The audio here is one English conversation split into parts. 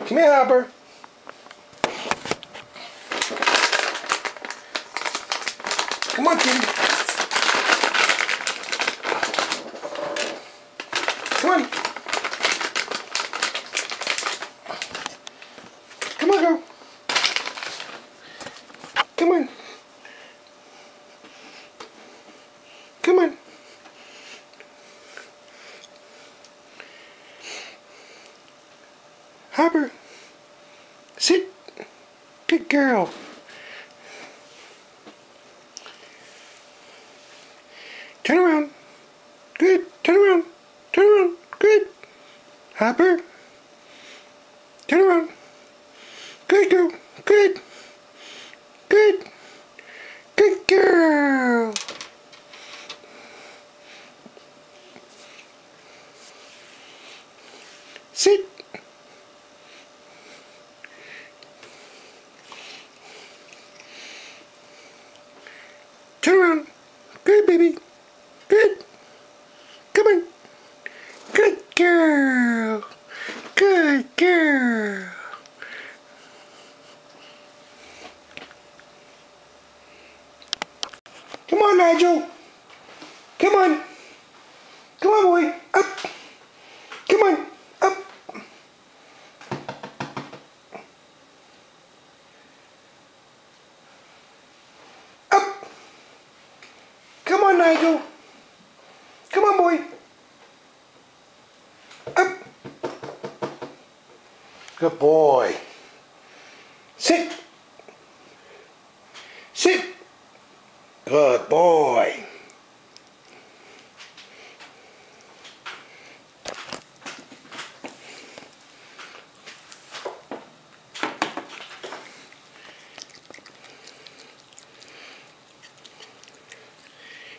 Come here, Hopper. Come on, kitty. Come on. Come on, girl. Come on. Come on. Hopper. Sit. Good girl. Turn around. Good. Turn around. Turn around. Good. Hopper. Turn around. Good girl. Good. Good. Good girl. Sit. Turn around. Good, baby. Good. Come on. Good girl. Good girl. Come on, Nigel. Come on. Come on, boy. Up. Come on. Up. Up. Come on, Nigel. Come on, boy. Up. Good boy. Sit. Sit. Good boy.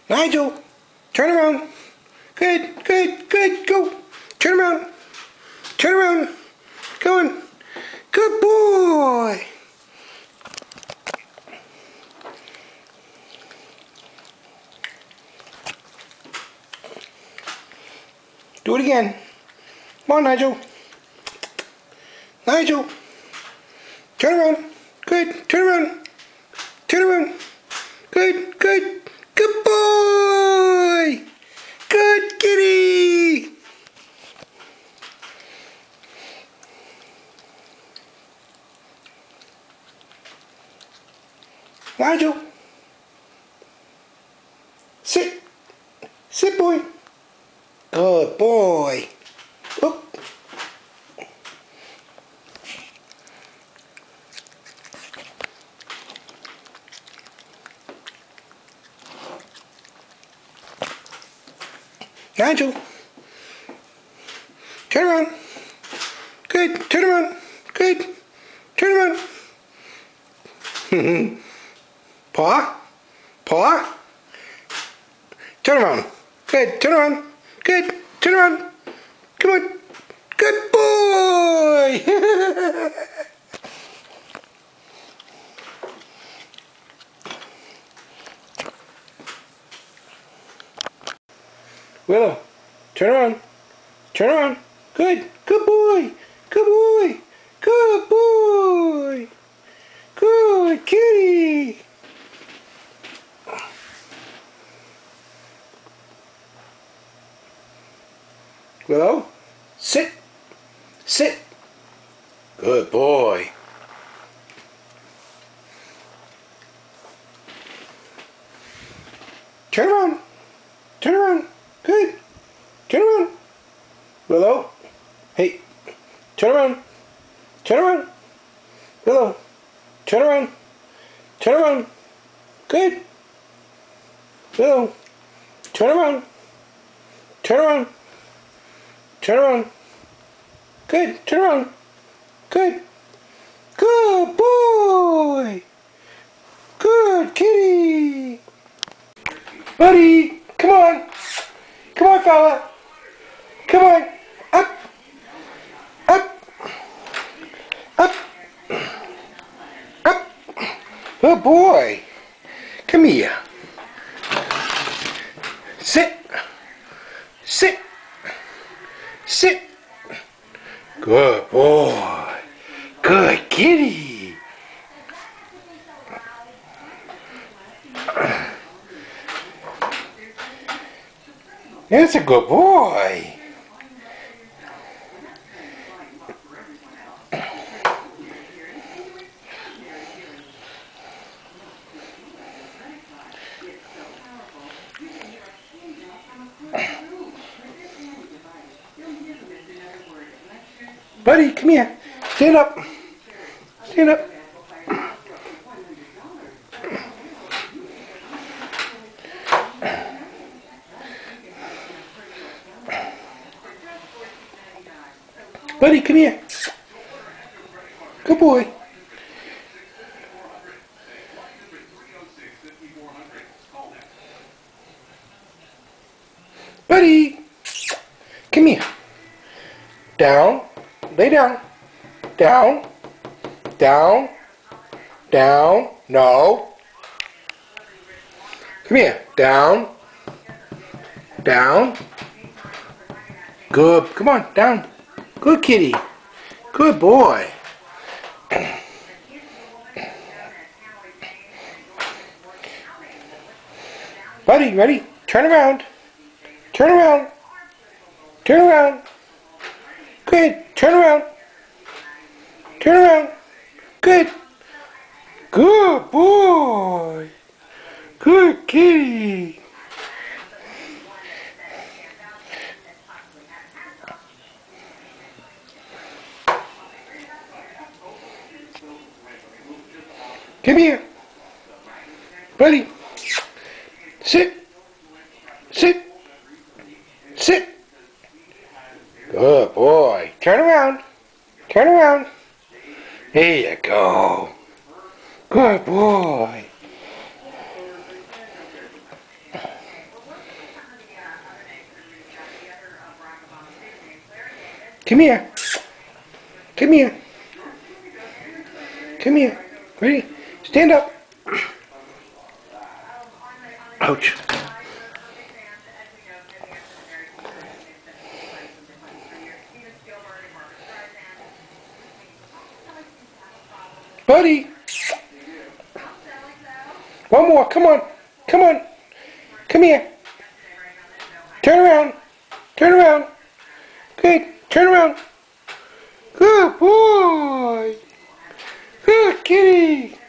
Nigel, turn around. Good, good, good, go. Turn around. Turn around. Go on. Good boy. Do it again. Come on, Nigel. Nigel. Turn around. Good. Turn around. Turn around. Good, good. Good boy. Good kitty. Nigel. Sit. Sit, boy. Good boy. Oop. Nigel. Turn around. Good. Turn around. Good. Turn around. Paw. Paw. Turn around. Good. Turn around. Good. Turn around. Come on. Good boy. Willow, turn around. Turn around. Good. Good boy. Good boy. Good boy. Good kitty. Willow, sit. Sit. Good boy. Turn around. Turn around. Good. Turn around. Willow. Hey. Turn around. Turn around. Willow. Turn around. Turn around. Good. Willow. Turn around. Turn around. Turn around. Good. Turn around. Good. Good boy. Good kitty. Buddy, come on. Come on, fella. Come on. Up. Up. Up. Up. Good boy. Come here. Sit. Sit. Sit. Good boy. Good kitty. That's a good boy. Buddy, come here. Stand up. Stand up. Buddy, come here. Good boy. Buddy, come here. Down. Lay down. Down. Down. Down. No. Come here. Down. Down. Good. Come on. Down. Good kitty. Good boy. Buddy, ready? Turn around. Turn around. Turn around. Good. Turn around. Turn around. Good. Good boy. Good kitty. Come here. Buddy. Sit. Sit. Sit. Good boy. Turn around. Turn around. There you go. Good boy. Come here. Come here. Come here. Ready? Stand up. Ouch. Buddy. One more. Come on. Come on. Come here. Turn around. Turn around. Good. Turn around. Good boy. Good kitty.